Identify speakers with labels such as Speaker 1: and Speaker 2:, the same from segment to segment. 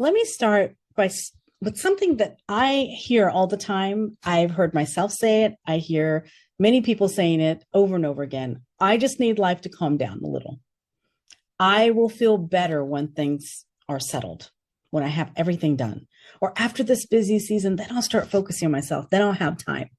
Speaker 1: let me start with something that I hear all the time. I've heard myself say it. I hear many people saying it over and over again. I just need life to calm down a little. I will feel better when things are settled, when I have everything done. Or after this busy season, then I'll start focusing on myself. Then I'll have time.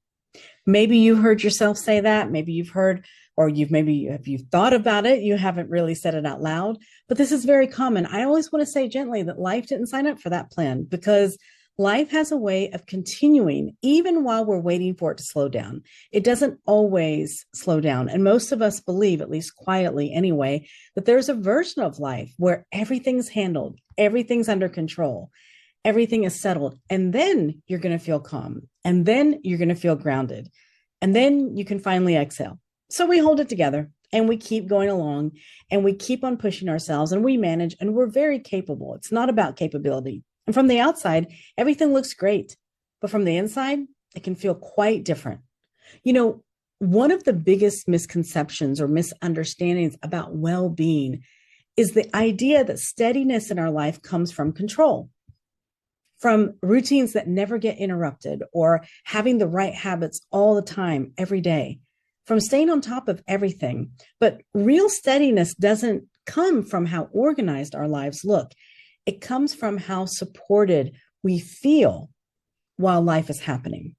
Speaker 1: Maybe you heard yourself say that. Maybe you've heard, or if you've thought about it, you haven't really said it out loud. But this is very common. I always want to say gently that life didn't sign up for that plan, because life has a way of continuing even while we're waiting for it to slow down. It doesn't always slow down. And most of us believe, at least quietly anyway, that there's a version of life where everything's handled, everything's under control, everything is settled. And then you're going to feel calm. And then you're going to feel grounded. And then you can finally exhale. So we hold it together and we keep going along and we keep on pushing ourselves and we manage, and we're very capable. It's not about capability. And from the outside, everything looks great. But from the inside, it can feel quite different. You know, one of the biggest misconceptions or misunderstandings about well-being is the idea that steadiness in our life comes from control, from routines that never get interrupted, or having the right habits all the time, every day, from staying on top of everything. But real steadiness doesn't come from how organized our lives look. It comes from how supported we feel while life is happening.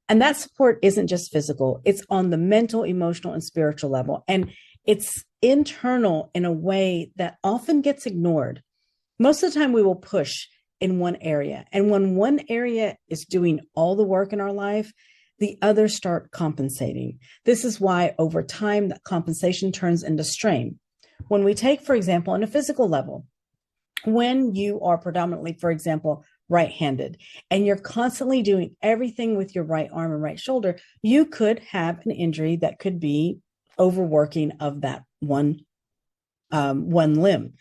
Speaker 1: And that support isn't just physical, it's on the mental, emotional, and spiritual level. And it's internal in a way that often gets ignored. Most of the time, we will push in one area. And when one area is doing all the work in our life, the others start compensating. This is why over time, that compensation turns into strain. When we take, for example, on a physical level, when you are predominantly, for example, right-handed, and you're constantly doing everything with your right arm and right shoulder, you could have an injury that could be overworking of that one limb.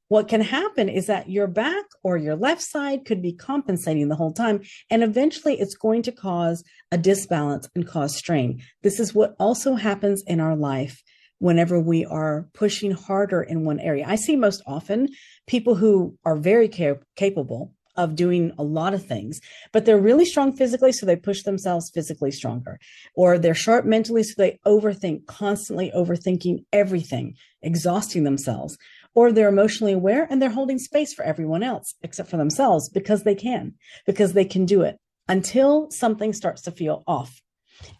Speaker 1: What can happen is that your back or your left side could be compensating the whole time, and eventually it's going to cause a disbalance and cause strain. This is what also happens in our life whenever we are pushing harder in one area. I see most often people who are very capable of doing a lot of things, but they're really strong physically, so they push themselves physically stronger. Or they're sharp mentally, so they overthink, constantly overthinking everything, exhausting themselves. Or they're emotionally aware and they're holding space for everyone else except for themselves because they can do it, until something starts to feel off.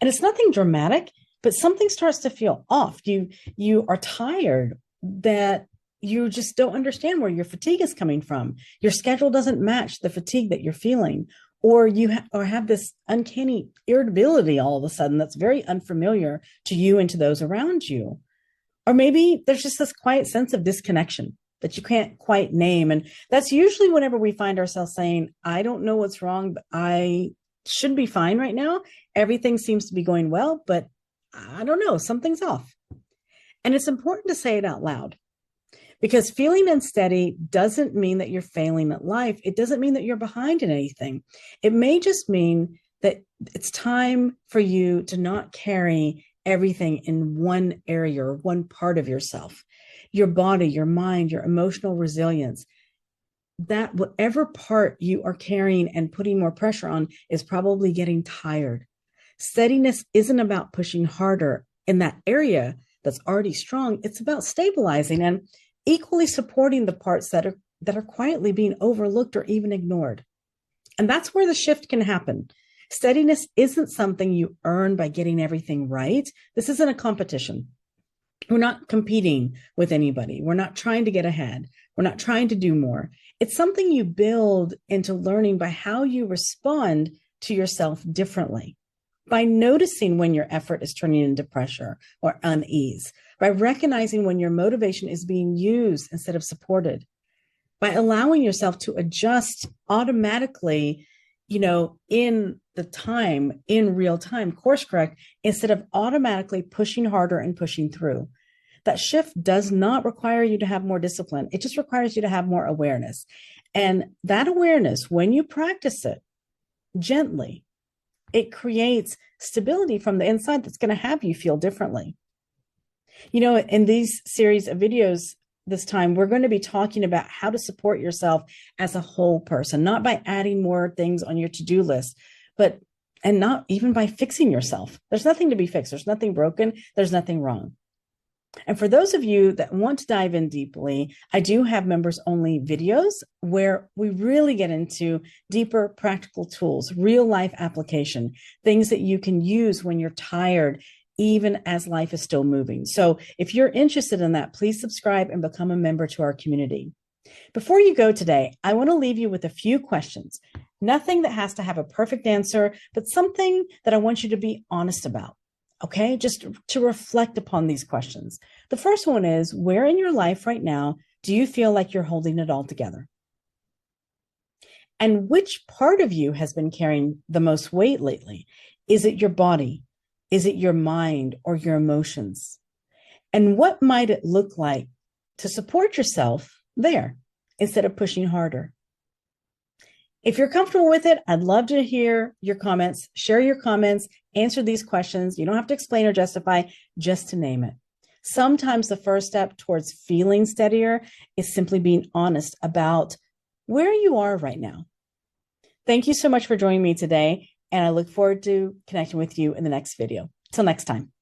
Speaker 1: And it's nothing dramatic, but something starts to feel off. You are tired, that you just don't understand where your fatigue is coming from. Your schedule doesn't match the fatigue that you're feeling, or you have this uncanny irritability all of a sudden that's very unfamiliar to you and to those around you. Or maybe there's just this quiet sense of disconnection that you can't quite name. And that's usually whenever we find ourselves saying, I don't know what's wrong, but I should be fine right now. Everything seems to be going well, but I don't know, something's off. And it's important to say it out loud, because feeling unsteady doesn't mean that you're failing at life. It doesn't mean that you're behind in anything. It may just mean that it's time for you to not carry everything in one area or one part of yourself, your body, your mind, your emotional resilience. That whatever part you are carrying and putting more pressure on is probably getting tired. Steadiness isn't about pushing harder in that area that's already strong. It's about stabilizing and equally supporting the parts that are quietly being overlooked or even ignored. And that's where the shift can happen. Steadiness isn't something you earn by getting everything right. This isn't a competition. We're not competing with anybody. We're not trying to get ahead. We're not trying to do more. It's something you build into learning by how you respond to yourself differently, by noticing when your effort is turning into pressure or unease, by recognizing when your motivation is being used instead of supported, by allowing yourself to adjust automatically, in real time, course correct, instead of automatically pushing harder and pushing through. That shift does not require you to have more discipline. It just requires you to have more awareness. And that awareness, when you practice it gently, it creates stability from the inside that's going to have you feel differently. In these series of videos, this time, we're going to be talking about how to support yourself as a whole person, not by adding more things on your to-do list, and not even by fixing yourself. There's nothing to be fixed. There's nothing broken. There's nothing wrong. And for those of you that want to dive in deeply, I do have members only videos where we really get into deeper practical tools, real life application, things that you can use when you're tired, even as life is still moving. So if you're interested in that, please subscribe and become a member to our community. Before you go today, I want to leave you with a few questions. Nothing that has to have a perfect answer, but something that I want you to be honest about. Okay, just to reflect upon these questions. The first one is, where in your life right now do you feel like you're holding it all together? And which part of you has been carrying the most weight lately? Is it your body? Is it your mind or your emotions? And what might it look like to support yourself there instead of pushing harder? If you're comfortable with it, I'd love to hear your comments, share your comments, answer these questions. You don't have to explain or justify, just to name it. Sometimes the first step towards feeling steadier is simply being honest about where you are right now. Thank you so much for joining me today, and I look forward to connecting with you in the next video. Till next time.